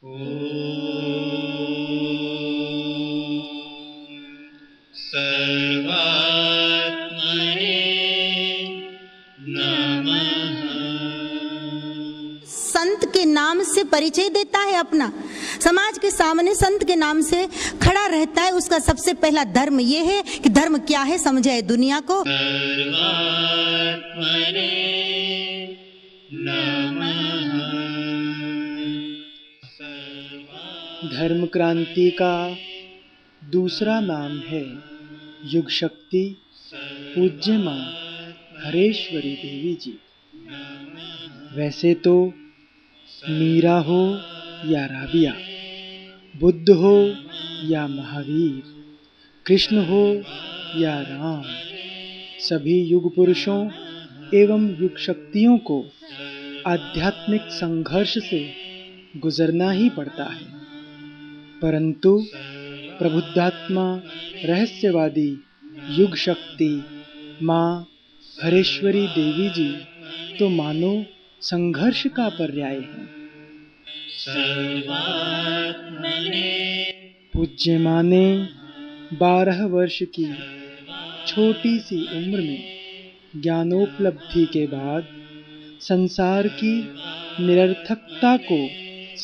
संत के नाम से परिचय देता है अपना, समाज के सामने संत के नाम से खड़ा रहता है। उसका सबसे पहला धर्म यह है कि धर्म क्या है समझाए दुनिया को। धर्म क्रांति का दूसरा नाम है युग शक्ति पूज्य मां हरेश्वरी देवी जी। वैसे तो मीरा हो या राबिया, बुद्ध हो या महावीर, कृष्ण हो या राम, सभी युग पुरुषों एवं युग शक्तियों को आध्यात्मिक संघर्ष से गुजरना ही पड़ता है। परंतु प्रबुद्धात्मा रहस्यवादी युग शक्ति मां हरेश्वरी देवी जी तो मानो संघर्ष का पर्याय है। पूज्य मां ने 12 वर्ष की छोटी सी उम्र में ज्ञानोपलब्धि के बाद संसार की निरर्थकता को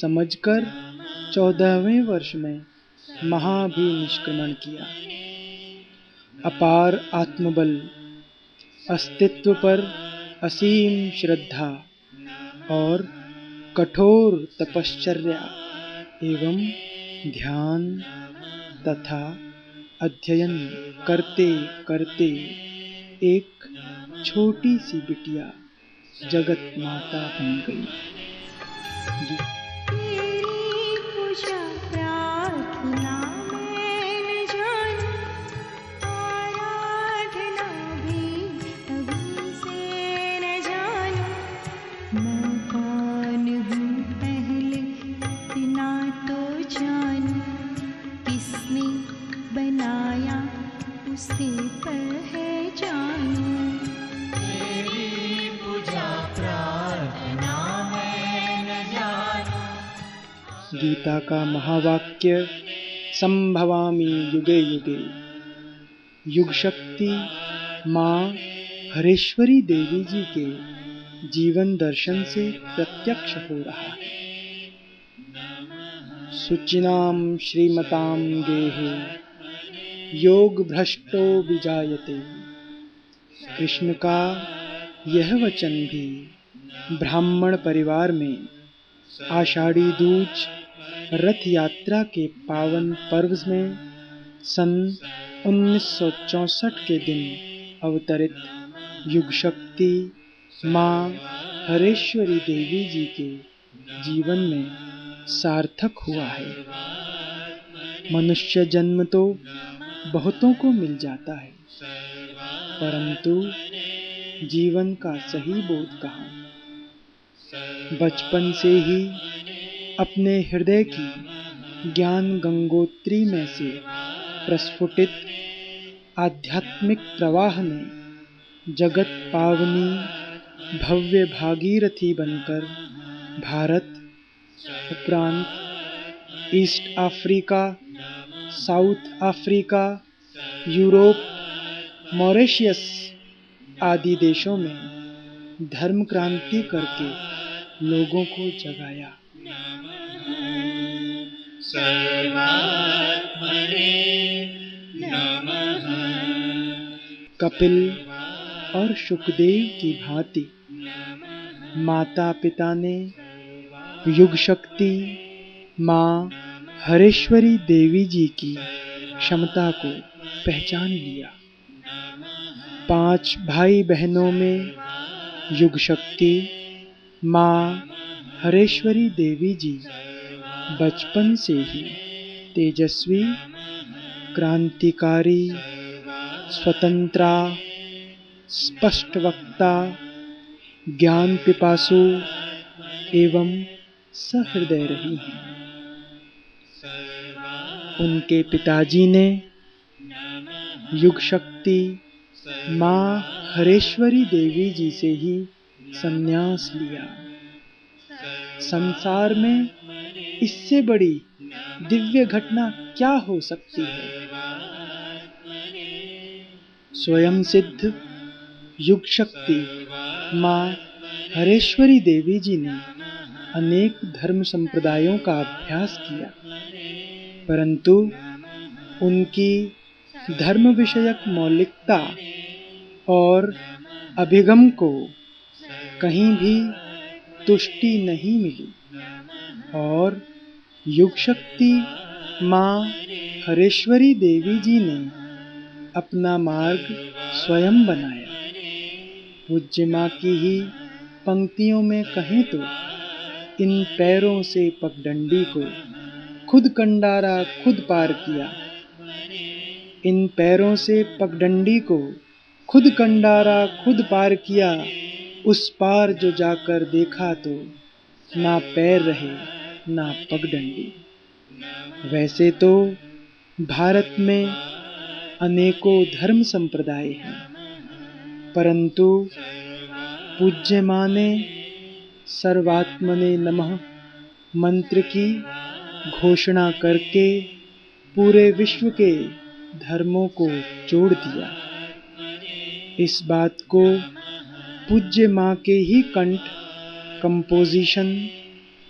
समझकर 14वें वर्ष में महाभिनिष्क्रमण किया। अपार आत्मबल, अस्तित्व पर असीम श्रद्धा और कठोर तपश्चर्या एवं ध्यान तथा अध्ययन करते करते एक छोटी सी बिटिया जगत माता बन गई। गीता का महावाक्य संभवामि युगे युगे युग शक्ति मां हरेश्वरी देवी जी के जीवन दर्शन से प्रत्यक्ष हो रहा है। सुचिनाम श्रीमतां गेहे योग भ्रष्टो विजायते। कृष्ण का यह वचन भी ब्राह्मण परिवार में आषाढ़ी दूज रथ यात्रा के पावन पर्व में सन 1964 के दिन अवतरित युग शक्ति मां हरेश्वरी देवी जी के जीवन में सार्थक हुआ है। मनुष्य जन्म तो बहुतों को मिल जाता है, परंतु जीवन का सही बोध कहाँ। बचपन से ही अपने हृदय की ज्ञान गंगोत्री में से प्रस्फुटित आध्यात्मिक प्रवाह ने जगत पावनी भव्य भागीरथी बनकर भारत उपरांत east Africa, south Africa, Europe, Mauritius आदि देशों में धर्म क्रांति करके लोगों को जगाया। कपिल और सुखदेव की भांति माता पिता ने युग शक्ति मां हरेश्वरी देवी जी की क्षमता को पहचान लिया। 5 भाई बहनों में युग शक्ति मां हरेश्वरी देवी जी बचपन से ही तेजस्वी, क्रांतिकारी, स्वतंत्रा, स्पष्ट वक्ता, ज्ञान पिपासु एवं सहृदय रही हैं। उनके पिताजी ने युग शक्ति मां हरेश्वरी देवी जी से ही संन्यास लिया। संसार में इससे बड़ी दिव्य घटना क्या हो सकती है। स्वयं सिद्ध युग शक्ति माँ हरेश्वरी देवी जी ने अनेक धर्म संप्रदायों का अभ्यास किया, परंतु उनकी धर्म विषयक मौलिकता और अभिगम को कहीं भी तुष्टि नहीं मिली और युग शक्ति माँ हरेश्वरी देवी जी ने अपना मार्ग स्वयं बनाया। पूज्य माँ की ही पंक्तियों में कहें तो इन पैरों से पगडंडी को खुद कंडारा खुद पार किया। इन पैरों से पगडंडी को खुद कंडारा खुद पार किया, उस पार जो जाकर देखा तो ना पैर रहे ना पगडंडी। वैसे तो भारत में अनेकों धर्म संप्रदाय हैं, परंतु पूज्य माँ ने सर्वात्मने नमः मंत्र की घोषणा करके पूरे विश्व के धर्मों को जोड़ दिया। इस बात को पूज्य माँ के ही कंठ, कंपोजिशन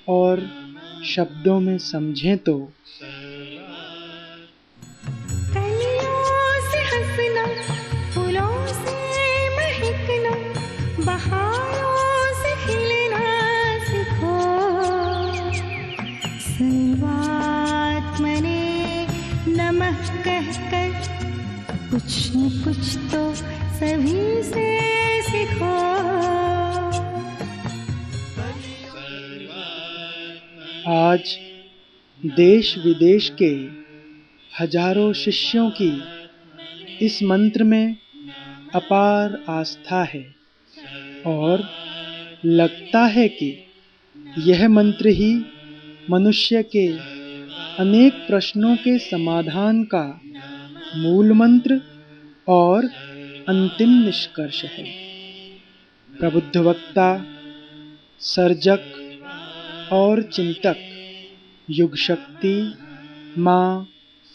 और शब्दों में समझें तो कुछ न कुछ तो सभी से सीखो। आज देश विदेश के हजारों शिष्यों की इस मंत्र में अपार आस्था है और लगता है कि यह मंत्र ही मनुष्य के अनेक प्रश्नों के समाधान का मूल मंत्र और अंतिम निष्कर्ष है। प्रबुद्ध वक्ता, सर्जक और चिंतक युग शक्ति माँ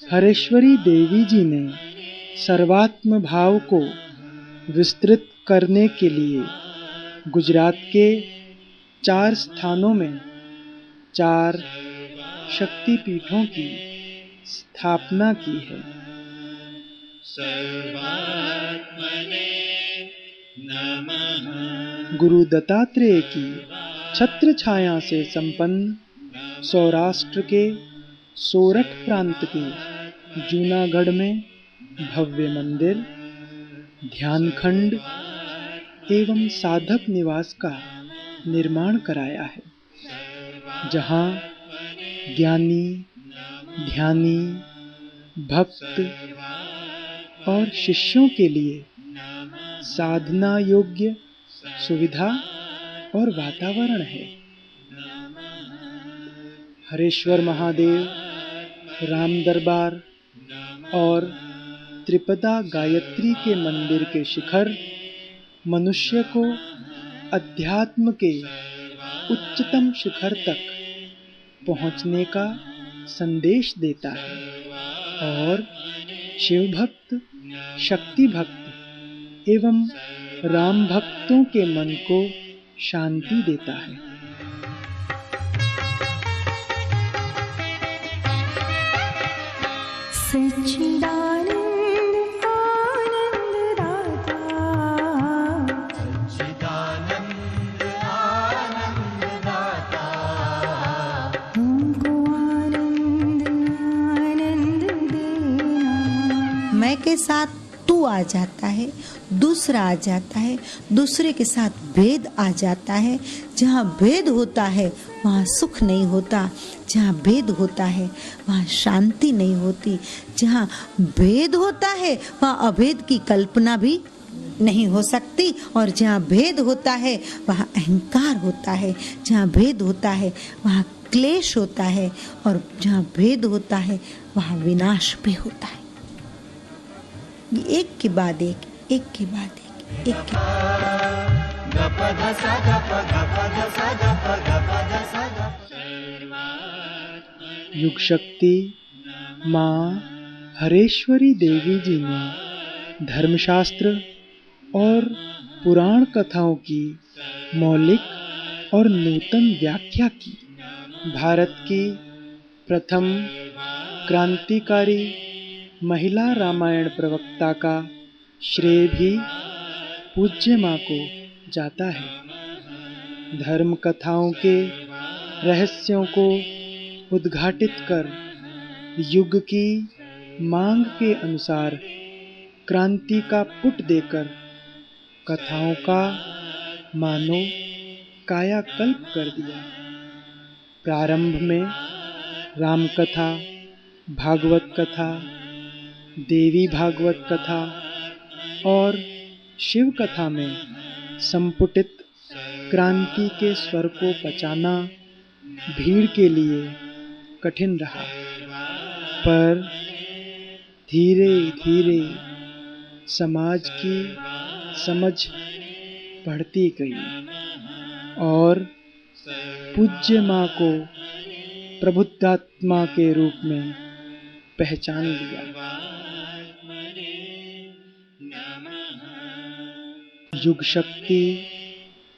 हरेश्वरी देवी जी ने सर्वात्म भाव को विस्तृत करने के लिए गुजरात के 4 स्थानों में 4 शक्तिपीठों की स्थापना की है। गुरु दत्तात्रेय की छत्र छाया से संपन्न सौराष्ट्र के सोरठ प्रांत के जूनागढ़ में भव्य मंदिर, ध्यानखंड एवं साधक निवास का निर्माण कराया है, जहाँ ज्ञानी, ध्यानी, भक्त और शिष्यों के लिए साधना योग्य सुविधा और वातावरण है। हरेश्वर महादेव, राम दरबार और त्रिपदा गायत्री के मंदिर के शिखर मनुष्य को अध्यात्म के उच्चतम शिखर तक पहुंचने का संदेश देता है और शिव भक्त, शक्ति भक्त एवं राम भक्तों के मन को शांति देता है। सच्चिदानंद आनंद दाता, सच्चिदानंद आनंद दाता, हमको आनंद आनंद देना। मैं के साथ तू आ जाता है, दूसरा आ जाता है, दूसरे के साथ भेद आ जाता है। जहाँ भेद होता है वहाँ सुख नहीं होता, जहाँ भेद होता है वहाँ शांति नहीं होती, जहाँ भेद होता है वहाँ अभेद की कल्पना भी नहीं हो सकती, और जहाँ भेद होता है वहाँ अहंकार होता है, जहाँ भेद होता है वहाँ क्लेश होता है, और जहाँ भेद होता है वहाँ विनाश भी होता है। ये एक के बाद एक, एक के बाद एक, एक के गप ध सा गप ध सा गप ध सा गप। युग शक्ति माँ हरेश्वरी देवी जी ने धर्मशास्त्र और पुराण कथाओं की मौलिक और नूतन व्याख्या की। भारत की प्रथम क्रांतिकारी महिला रामायण प्रवक्ता का श्रेय भी पूज्य माँ को जाता है। धर्म कथाओं के रहस्यों को उद्घाटित कर युग की मांग के अनुसार क्रांति का पुट देकर कथाओं का मानो कायाकल्प कर दिया। प्रारंभ में राम कथा, भागवत कथा, देवी भागवत कथा और शिव कथा में संपुटित क्रांति के स्वर को पचाना भीड़ के लिए कठिन रहा, पर धीरे धीरे समाज की समझ बढ़ती गई और पूज्य माँ को प्रबुद्धात्मा के रूप में पहचान लिया। युग शक्ति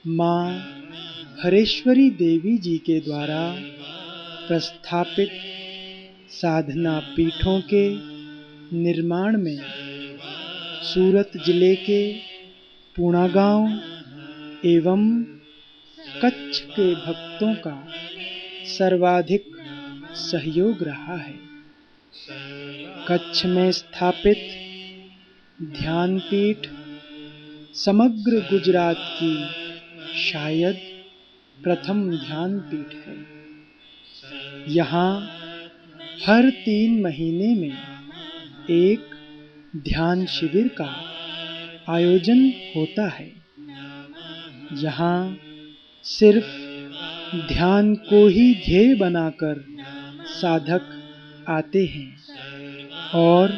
माँ हरेश्वरी देवी जी के द्वारा प्रस्थापित साधना पीठों के निर्माण में सूरत जिले के पूना गांव एवं कच्छ के भक्तों का सर्वाधिक सहयोग रहा है। कच्छ में स्थापित ध्यान पीठ समग्र गुजरात की शायद प्रथम ध्यान पीठ है। यहाँ हर 3 महीने में एक ध्यान शिविर का आयोजन होता है। यहाँ सिर्फ ध्यान को ही ध्येय बनाकर साधक आते हैं और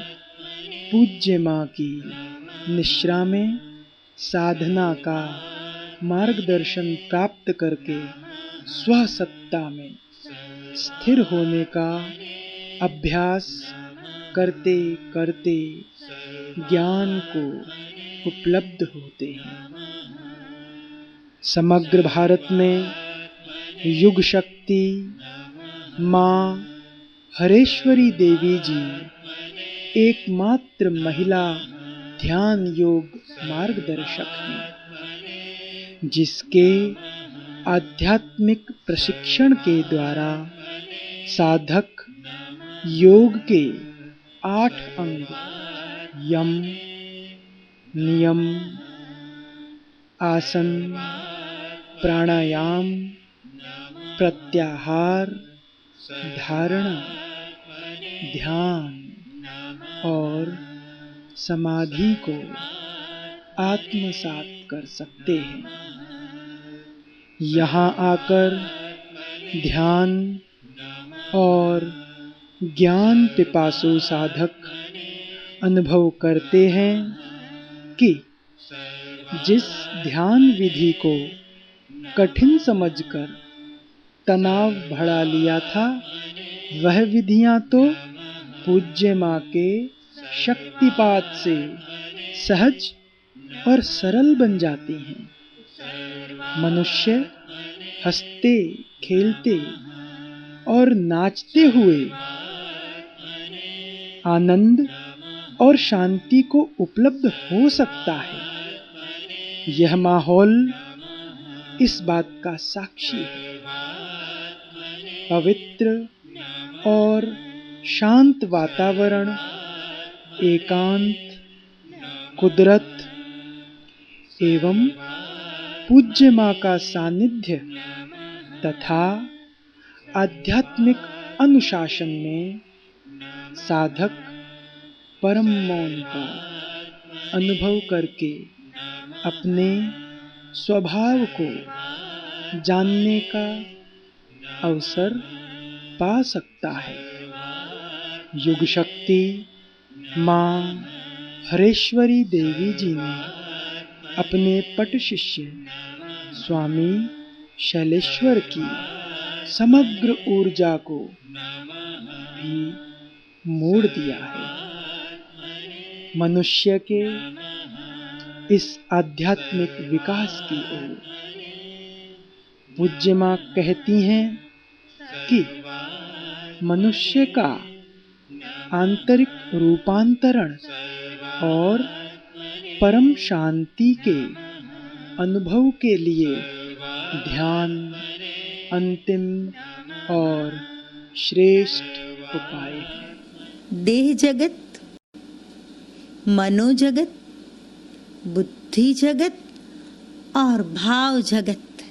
पूज्य माँ की निश्रा में साधना का मार्गदर्शन प्राप्त करके स्वसत्ता में स्थिर होने का अभ्यास करते करते ज्ञान को उपलब्ध होते हैं। समग्र भारत में युग शक्ति माँ हरेश्वरी देवी जी एकमात्र महिला ध्यान योग मार्गदर्शक हैं, जिसके आध्यात्मिक प्रशिक्षण के द्वारा साधक योग के 8 अंग यम, नियम, आसन, प्राणायाम, प्रत्याहार, धारणा, ध्यान और समाधि को आत्मसात कर सकते हैं। यहाँ आकर ध्यान और ज्ञान पिपासु साधक अनुभव करते हैं कि जिस ध्यान विधि को कठिन समझकर तनाव बढ़ा लिया था, वह विधियां तो पूज्य माँ के शक्तिपात से सहज और सरल बन जाती हैं। मनुष्य हंसते खेलते और नाचते हुए आनंद और शांति को उपलब्ध हो सकता है। यह माहौल इस बात का साक्षी है। पवित्र और शांत वातावरण, एकांत, कुदरत एवं पूज्य माँ का सानिध्य तथा आध्यात्मिक अनुशासन में साधक परम मौन का अनुभव करके अपने स्वभाव को जानने का अवसर पा सकता है। युग शक्ति माँ हरेश्वरी देवी जी ने अपने पट शिष्य स्वामी शैलेश्वर की समग्र ऊर्जा को भी मोड़ दिया है। मनुष्य के इस आध्यात्मिक विकास की ओर पूज्य माँ कहती हैं कि मनुष्य का आंतरिक रूपांतरण और परम शांति के अनुभव के लिए ध्यान अंतिम और श्रेष्ठ उपाय है। देह जगत, मनोजगत, बुद्धि जगत और भाव जगत,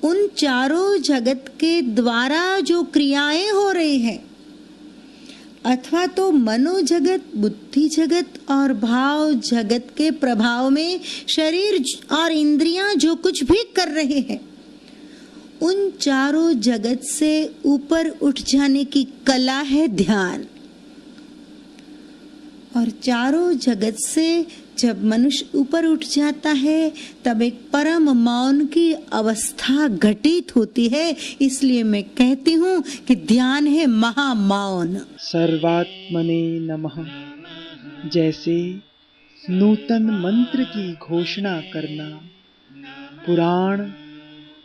उन चारों जगत के द्वारा जो क्रियाएं हो रही हैं, अथवा तो मनोजगत, बुद्धि जगत और भाव जगत के प्रभाव में शरीर और इंद्रियां जो कुछ भी कर रहे हैं, उन चारों जगत से ऊपर उठ जाने की कला है ध्यान। और चारों जगत से जब मनुष्य ऊपर उठ जाता है तब एक परम मौन की अवस्था घटित होती है। इसलिए मैं कहती हूँ कि ध्यान है महामौन। सर्वात्मने नमः जैसे नूतन मंत्र की घोषणा करना, पुराण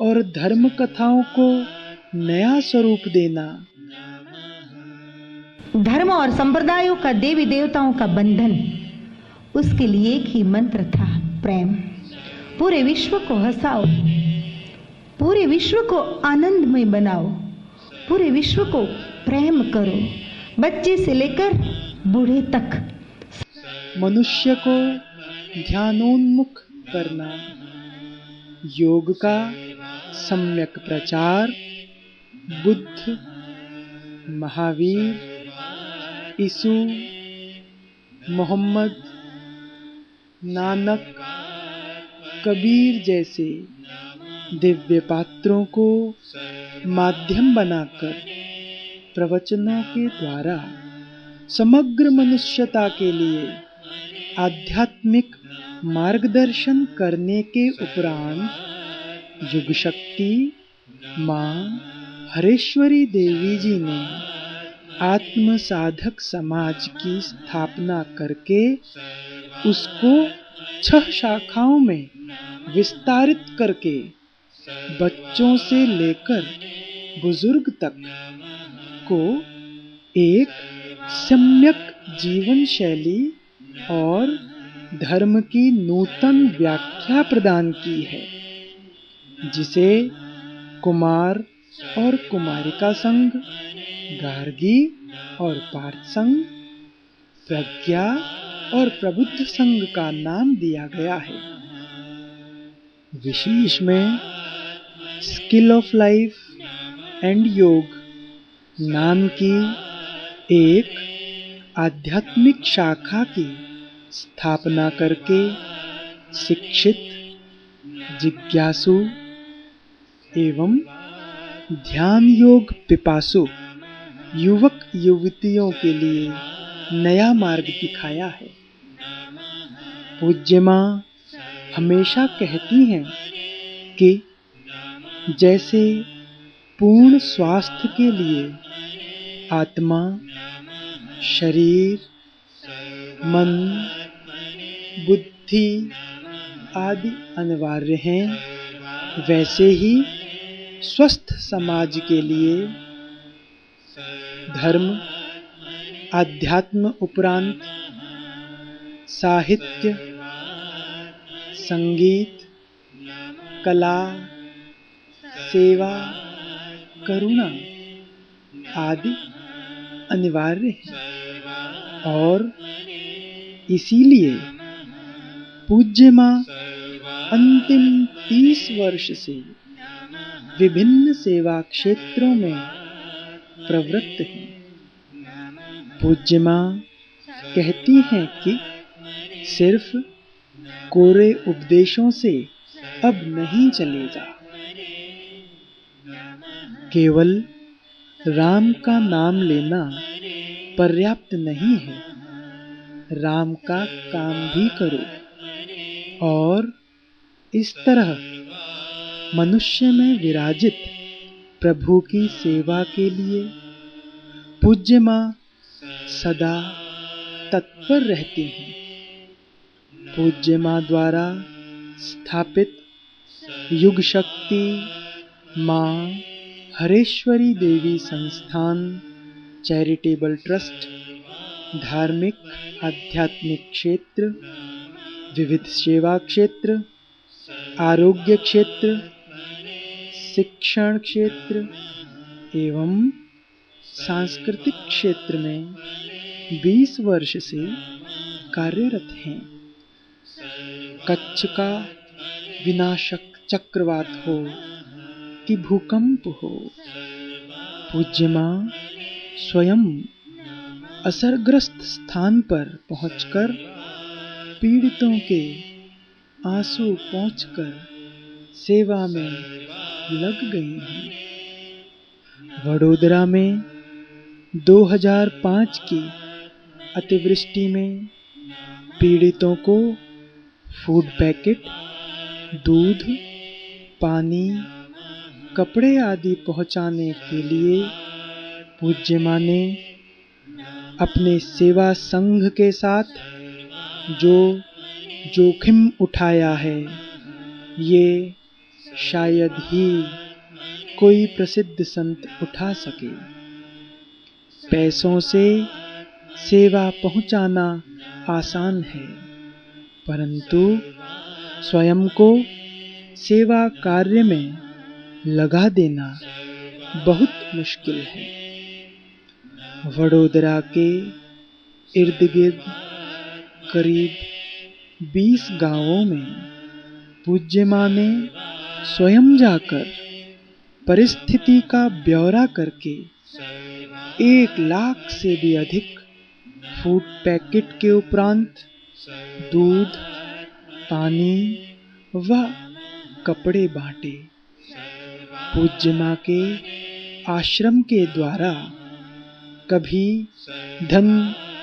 और धर्म कथाओं को नया स्वरूप देना, धर्म और संप्रदायों का, देवी देवताओं का बंधन, उसके लिए एक ही मंत्र था, प्रेम। पूरे विश्व को हंसाओ, पूरे विश्व को आनंदमय बनाओ, पूरे विश्व को प्रेम करो, बच्चे से लेकर बूढ़े तक। मनुष्य को ध्यानोन्मुख करना, योग का सम्यक प्रचार, बुद्ध, महावीर, यीशु, मोहम्मद, नानक, कबीर जैसे दिव्य पात्रों को माध्यम बनाकर प्रवचनों के द्वारा समग्र मनुष्यता के लिए आध्यात्मिक मार्गदर्शन करने के उपरांत युग शक्ति माँ हरेश्वरी देवी जी ने आत्म साधक समाज की स्थापना करके उसको 6 शाखाओं में विस्तारित करके बच्चों से लेकर बुजुर्ग तक को एक सम्यक जीवन शैली और धर्म की नूतन व्याख्या प्रदान की है, जिसे कुमार और कुमारिका संघ, गार्गी और पार्थ संघ, प्रज्ञा और प्रबुद्ध संघ का नाम दिया गया है। विशेष में स्किल ऑफ लाइफ एंड योग नाम की एक आध्यात्मिक शाखा की स्थापना करके शिक्षित, जिज्ञासु एवं ध्यान योग पिपासु युवक युवतियों के लिए नया मार्ग दिखाया है। पूज्य माँ हमेशा कहती हैं कि जैसे पूर्ण स्वास्थ्य के लिए आत्मा, शरीर, मन, बुद्धि आदि अनिवार्य हैं, वैसे ही स्वस्थ समाज के लिए धर्म, आध्यात्म उपरांत साहित्य, संगीत, कला, सेवा, करुणा आदि अनिवार्य है। और इसीलिए पूज्य माँ अंतिम 30 वर्ष से विभिन्न सेवा क्षेत्रों में प्रवृत्त हैं। पूज्य माँ कहती हैं कि सिर्फ कोरे उपदेशों से अब नहीं चलेगा, केवल राम का नाम लेना पर्याप्त नहीं है, राम का काम भी करो। और इस तरह मनुष्य में विराजित प्रभु की सेवा के लिए पूज्य माँ सदा तत्पर रहती हैं। पूज्य माँ द्वारा स्थापित युग शक्ति माँ हरेश्वरी देवी संस्थान चैरिटेबल ट्रस्ट धार्मिक आध्यात्मिक क्षेत्र, विविध सेवा क्षेत्र, आरोग्य क्षेत्र, शिक्षण क्षेत्र एवं सांस्कृतिक क्षेत्र में 20 वर्ष से कार्यरत हैं। कच्छ का विनाशक चक्रवात हो कि भूकंप हो, पूज्य माँ स्वयं असरग्रस्त स्थान पर पहुंचकर पीड़ितों के आंसू पोंछकर सेवा में लग गई हैं। वडोदरा में 2005 की अतिवृष्टि में पीड़ितों को फूड पैकेट, दूध, पानी, कपड़े आदि पहुंचाने के लिए पूज्य माँ ने अपने सेवा संघ के साथ जो जोखिम उठाया है, ये शायद ही कोई प्रसिद्ध संत उठा सके। पैसों से सेवा पहुंचाना आसान है, परंतु स्वयं को सेवा कार्य में लगा देना बहुत मुश्किल है। वडोदरा के इर्द गिर्द करीब 20 गांवों में पूज्य माँ ने स्वयं जाकर परिस्थिति का ब्यौरा करके 1 लाख से भी अधिक फूड पैकेट के उपरांत दूध, पानी व कपड़े बांटे। पूज्य माँ के आश्रम के द्वारा कभी धन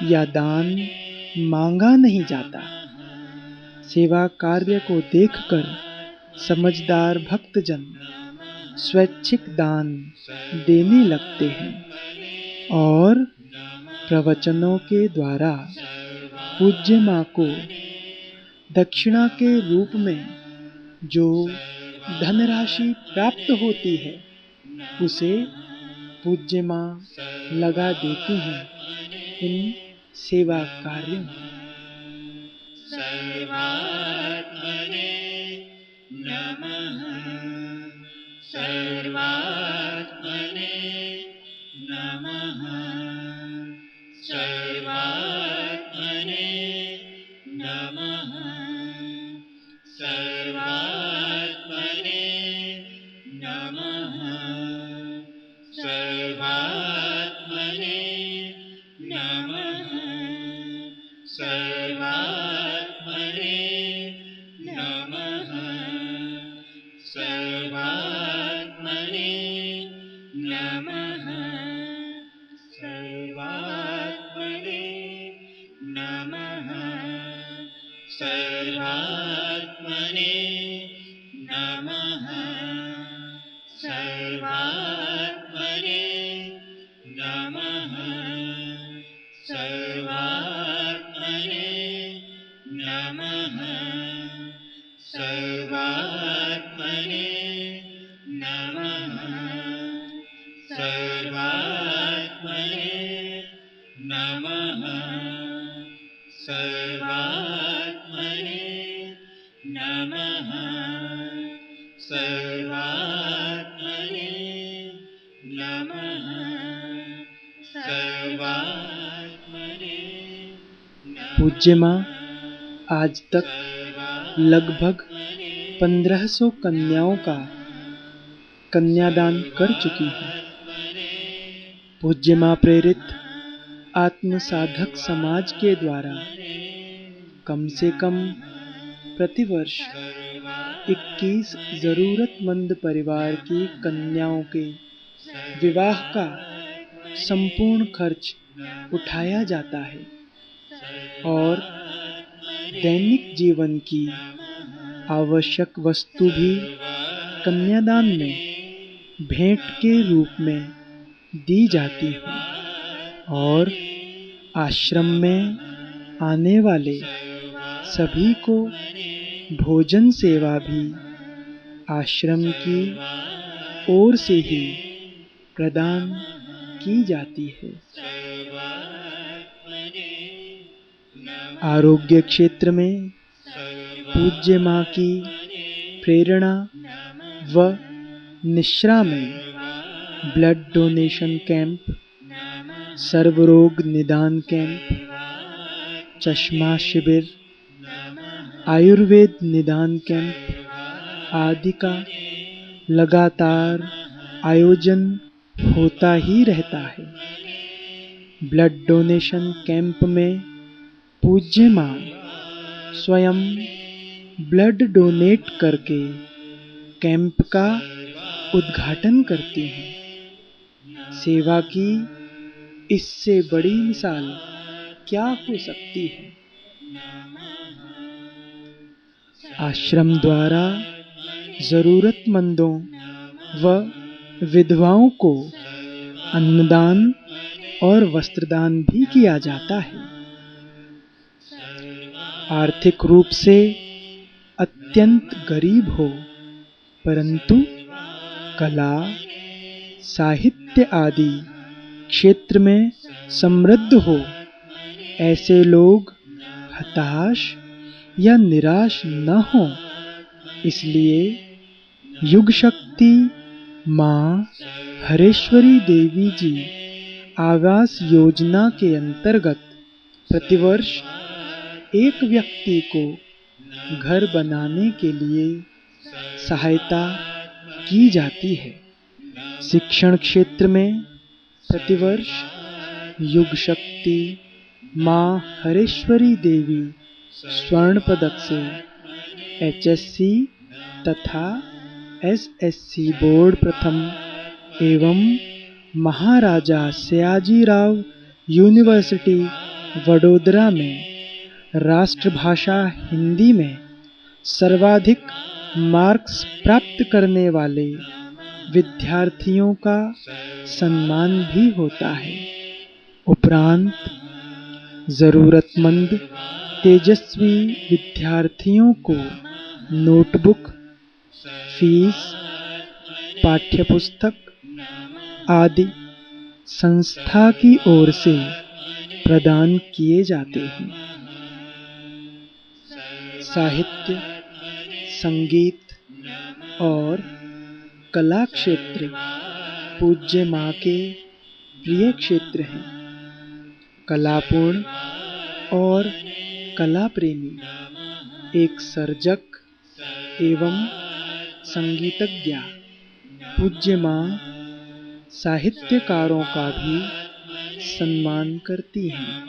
या दान मांगा नहीं जाता। सेवा कार्य को देखकर समझदार भक्तजन स्वैच्छिक दान देने लगते हैं और प्रवचनों के द्वारा पूज्य माँ को दक्षिणा के रूप में जो धनराशि प्राप्त होती है, उसे पूज्य माँ लगा देती हैं इन सेवा कार्यों में। सर्वात्मने नमः, सर्वात्मने नमः, सर्वात्मने नमः, सर्वात्मने नमः, सर्वात्मने नमः, सर्वात्मने नमः, सर्वात्मने नमः, सर्वात्मने नमः, सर्वात्मने नमः, सर्वात्मने नमः, सर्वात्मने नमः, सर्वात्मने नमः, सर्वात्मने नमः, सर्वात्मने नमः, सर्वात्मने नमः, सर्वात्मने। पूज्य माँ आज तक लगभग 1500 कन्याओं का कन्यादान कर चुकी हैं। पूज्य माँ प्रेरित आत्म साधक समाज के द्वारा कम से कम प्रतिवर्ष 21 जरूरतमंद परिवार की कन्याओं के विवाह का संपूर्ण खर्च उठाया जाता है और दैनिक जीवन की आवश्यक वस्तु भी कन्यादान में भेंट के रूप में दी जाती है और आश्रम में आने वाले सभी को भोजन सेवा भी आश्रम की ओर से ही प्रदान की जाती है। आरोग्य क्षेत्र में पूज्य माँ की प्रेरणा व निश्रा में ब्लड डोनेशन कैंप, सर्वरोग निदान कैंप, चश्मा शिविर, आयुर्वेद निदान कैंप आदि का लगातार आयोजन होता ही रहता है। ब्लड डोनेशन कैंप में पूज्य माँ स्वयं ब्लड डोनेट करके कैंप का उद्घाटन करती हैं। सेवा की इससे बड़ी मिसाल क्या हो सकती है। आश्रम द्वारा जरूरतमंदों व विधवाओं को अन्नदान और वस्त्रदान भी किया जाता है। आर्थिक रूप से अत्यंत गरीब हो परंतु कला, साहित्य आदि क्षेत्र में समृद्ध हो, ऐसे लोग हताश या निराश न हो, इसलिए युग शक्ति माँ हरेश्वरी देवी जी आवास योजना के अंतर्गत प्रतिवर्ष एक व्यक्ति को घर बनाने के लिए सहायता की जाती है। शिक्षण क्षेत्र में प्रतिवर्ष युग शक्ति माँ हरेश्वरी देवी स्वर्ण पदक से HSC तथा SSC बोर्ड प्रथम एवं महाराजा सयाजीराव यूनिवर्सिटी वडोदरा में राष्ट्रभाषा हिंदी में सर्वाधिक मार्क्स प्राप्त करने वाले विद्यार्थियों का सम्मान भी होता है। उपरांत जरूरतमंद तेजस्वी विद्यार्थियों को नोटबुक, फीस, पाठ्यपुस्तक आदि संस्था की ओर से प्रदान किए जाते हैं। साहित्य, संगीत और कला क्षेत्र पूज्य माँ के प्रिय क्षेत्र हैं। कलापूर्ण और कला प्रेमी एक सर्जक एवं संगीतज्ञ पूज्य माँ साहित्यकारों का भी सम्मान करती हैं।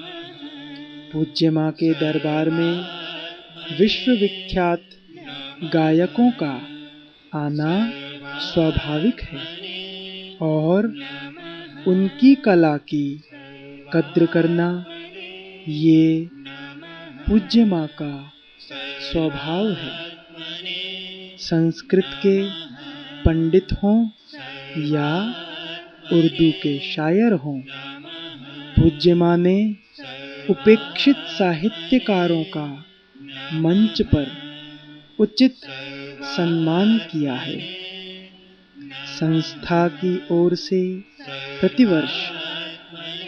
पूज्य माँ के दरबार में विश्वविख्यात गायकों का आना स्वाभाविक है और उनकी कला की कद्र करना ये पूज्य माँ का स्वभाव है। संस्कृत के पंडित हों या उर्दू के शायर हों, पूज्य माँ ने उपेक्षित साहित्यकारों का मंच पर उचित सम्मान किया है। संस्था की ओर से प्रतिवर्ष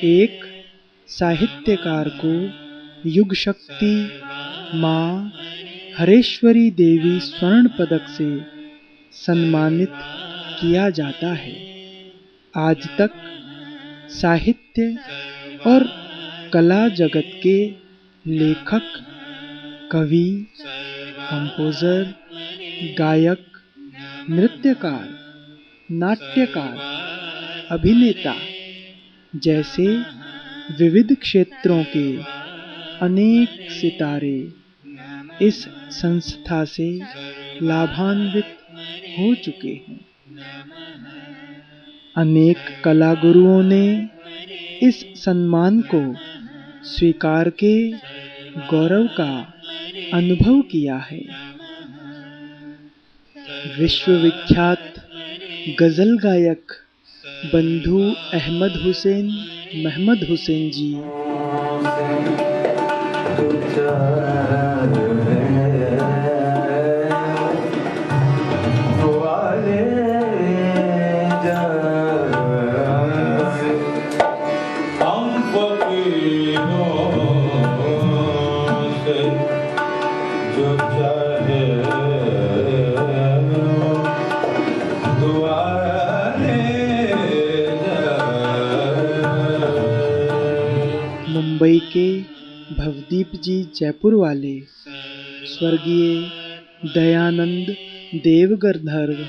एक साहित्यकार को युग शक्ति माँ हरेश्वरी देवी स्वर्ण पदक से सम्मानित किया जाता है। आज तक साहित्य और कला जगत के लेखक, कवि, कंपोजर, गायक, नृत्यकार, नाट्यकार, अभिनेता जैसे विविध क्षेत्रों के अनेक सितारे इस संस्था से लाभान्वित हो चुके हैं। अनेक कला गुरुओं ने इस सम्मान को स्वीकार के गौरव का अनुभव किया है। विश्वविख्यात गजल गायक बंधु अहमद हुसैन महमद हुसैन जी। मुंबई के भवदीप जी जयपुर वाले, स्वर्गीय दयानंद देवगर्धर्व,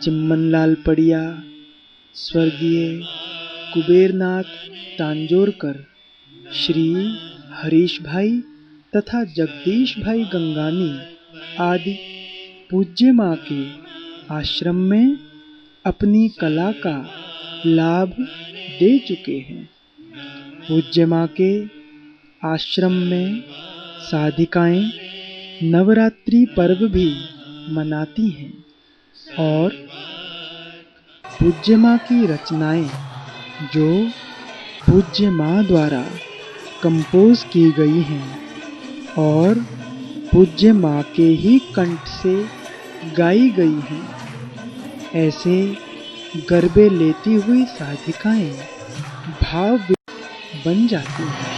चिम्मनलाल पड़िया, स्वर्गीय कुबेरनाथ तांजोरकर, श्री हरीश भाई तथा जगदीश भाई गंगानी आदि पूज्य माँ के आश्रम में अपनी कला का लाभ दे चुके हैं। पूज्य माँ के आश्रम में साधिकाएं नवरात्रि पर्व भी मनाती हैं और पूज्य माँ की रचनाएं जो पूज्य माँ द्वारा कंपोज की गई हैं और पूज्य माँ के ही कंठ से गाई गई हैं, ऐसे गरबे लेती हुई साधिकाएं भाव बन जाती हैं।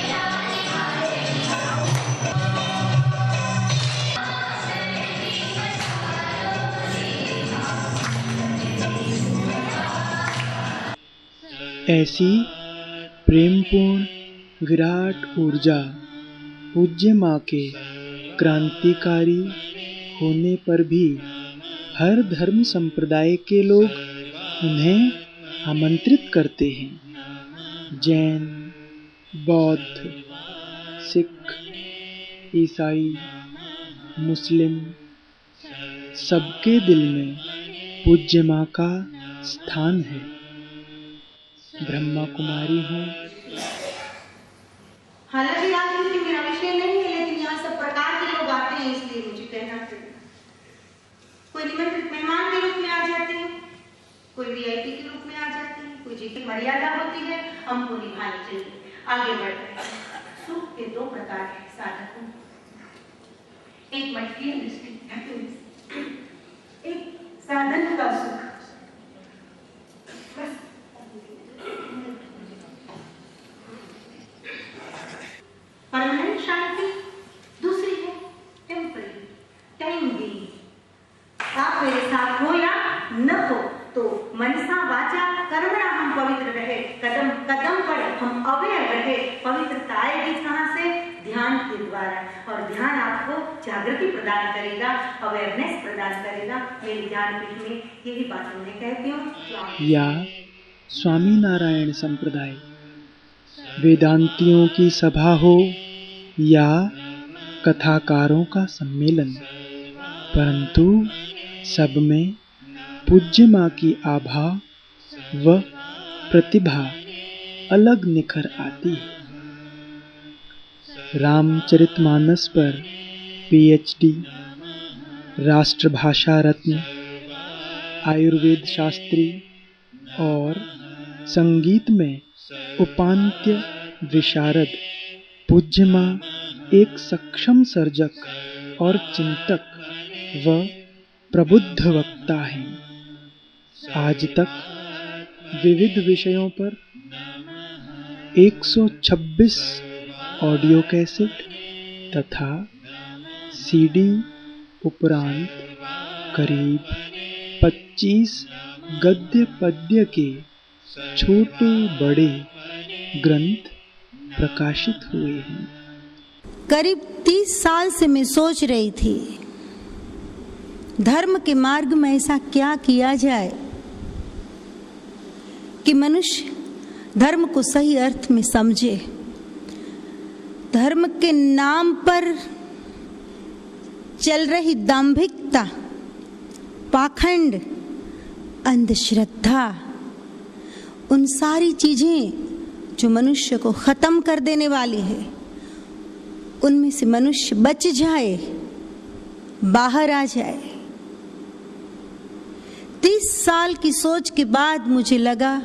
ऐसी प्रेमपूर्ण विराट ऊर्जा पूज्य माँ के क्रांतिकारी होने पर भी हर धर्म संप्रदाय के लोग उन्हें आमंत्रित करते हैं। जैन, बौद्ध, सिख, ईसाई, मुस्लिम, सबके दिल में पूज्य माँ का स्थान है। ब्रह्मा कुमारी हूँ। हालांकि राजनीति मेरा विषय नहीं है, लेकिन यहाँ सब प्रकार के लोग आते हैं, इसलिए मुझे कहना चाहिए। कोई निमंत्रित मेहमान के रूप में आ जाते हैं, कोई वीआईपी के रूप में आ जाते हैं, कोई जी की मर्यादा होती है, हमको निभानी चाहिए। आगे बढ़ते हैं। सुख के दो प्रकार हैं साधकों, एक मटेरियल दृष्टि, एक साधन का सुख। बस परमानेंट शांति, दूसरी है टेम्पररी, टाइम बीइंग। आप मेरे साथ हो या न हो, तो मनसा वाचा कर्मणा हम पवित्र रहे, कदम कदम पर हम अवेयर रहे। पवित्रता आएगी कहाँ से? ध्यान के द्वारा, और ध्यान आपको जागृति प्रदान करेगा, अवेयरनेस प्रदान करेगा। मेरी ज्ञानपीठ में यही बात मैं कहती हूँ। या स्वामी नारायण संप्रदाय, वेदांतियों की सभा हो या कथाकारों का सम्मेलन, परंतु सब में पूज्य माँ की आभा व प्रतिभा अलग निखर आती है। रामचरितमानस पर पीएचडी, राष्ट्रभाषा रत्न, आयुर्वेद शास्त्री और संगीत में उपांत्य विशारद पूज्य माँ एक सक्षम सर्जक और चिंतक व प्रबुद्ध वक्ता हैं। आज तक विविध विषयों पर 126 ऑडियो कैसेट तथा सीडी उपरांत करीब 25 गद्य पद्य के छोटे बड़े ग्रंथ प्रकाशित हुए हैं। करीब 30 साल से मैं सोच रही थी धर्म के मार्ग में ऐसा क्या किया जाए कि मनुष्य धर्म को सही अर्थ में समझे। धर्म के नाम पर चल रही दांभिकता, पाखंड, अंधश्रद्धा, उन सारी चीजें जो मनुष्य को खत्म कर देने वाली है, उनमें से मनुष्य बच जाए, बाहर आ जाए। 30 20 साल की सोच के बाद मुझे लगा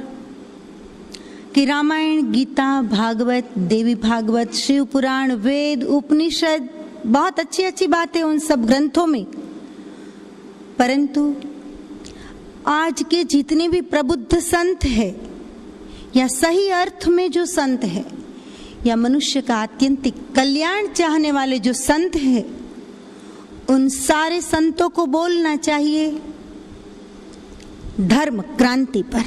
कि रामायण, गीता, भागवत, देवी भागवत, शिव पुराण, वेद, उपनिषद, बहुत अच्छी अच्छी बातें उन सब ग्रंथों में, परंतु आज के जितने भी प्रबुद्ध संत हैं या सही अर्थ में जो संत है या मनुष्य का आत्यंतिक कल्याण चाहने वाले जो संत हैं, उन सारे संतों को बोलना चाहिए धर्म क्रांति पर।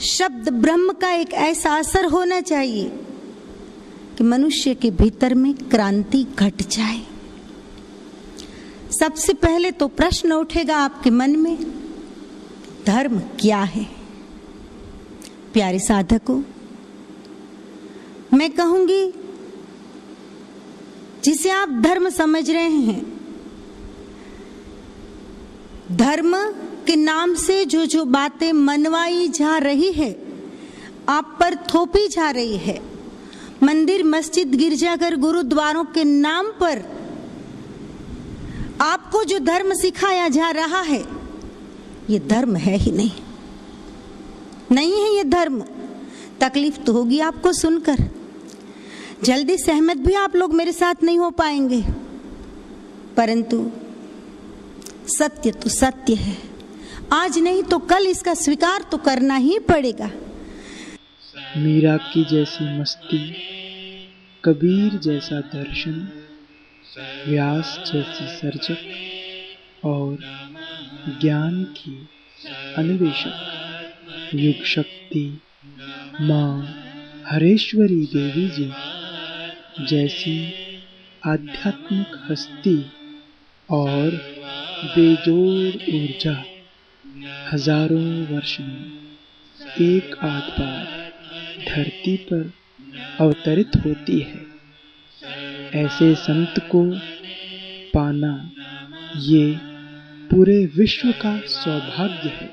शब्द ब्रह्म का एक ऐसा असर होना चाहिए कि मनुष्य के भीतर में क्रांति घट जाए। सबसे पहले तो प्रश्न उठेगा आपके मन में, धर्म क्या है? प्यारे साधकों, मैं कहूंगी जिसे आप धर्म समझ रहे हैं, धर्म के नाम से जो जो बातें मनवाई जा रही है, आप पर थोपी जा रही है, मंदिर, मस्जिद, गिरजाघर, गुरुद्वारों के नाम पर आपको जो धर्म सिखाया जा रहा है, ये धर्म है ही नहीं, नहीं है ये धर्म। तकलीफ तो होगी आपको सुनकर, जल्दी सहमत भी आप लोग मेरे साथ नहीं हो पाएंगे, परंतु सत्य तो सत्य है। आज नहीं तो कल इसका स्वीकार तो करना ही पड़ेगा। मीरा की जैसी मस्ती, कबीर जैसा दर्शन, व्यास जैसी सर्जक और ज्ञान की अन्वेषक युग शक्ति माँ हरेश्वरी देवी जी जैसी आध्यात्मिक हस्ती और बेजोड़ ऊर्जा हजारों वर्ष में एक आध बार धरती पर अवतरित होती है। ऐसे संत को पाना ये पूरे विश्व का सौभाग्य है।